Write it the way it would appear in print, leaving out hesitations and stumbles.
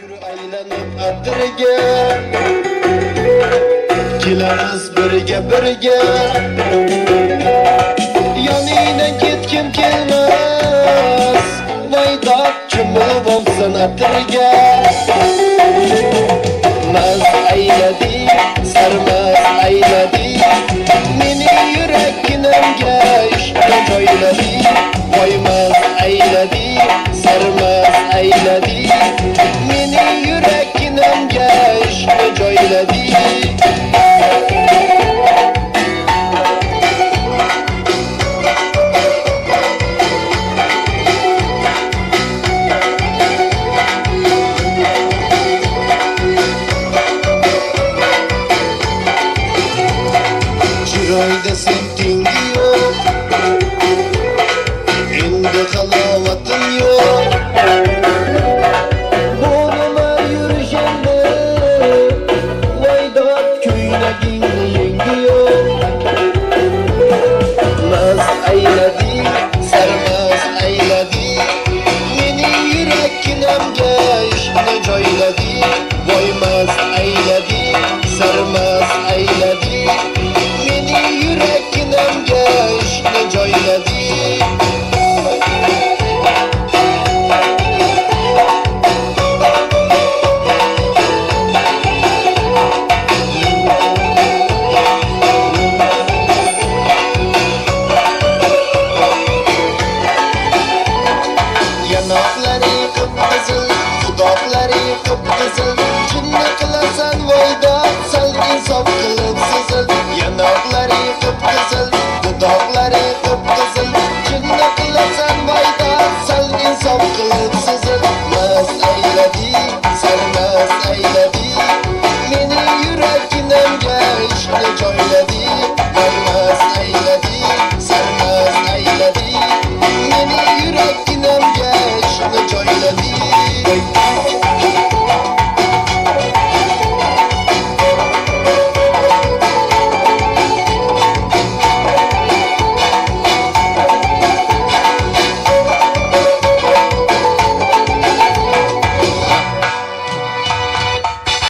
Yürü aylanıp atırga, kelamiz birga yoningdan ketkim kelmas, voydod chumib olsin atirga. Maz ayladi, sarmaz ayladi, meni yurakkinamga ishqi joyladi. Voymaz ayladi, sarmaz ayladi, meni yurakkinamga ishqi joyladi. Chiroyda sen tengi yo'q, endi halovatim yo'q. Bo'rima yurishanda voydod ko'ylagingni yengi yo'q. Maz ayladi, sarmaz ayladi, meni yurakkinamga ishqni joyladi. Voymaz ayladi, sarmaz ayladi,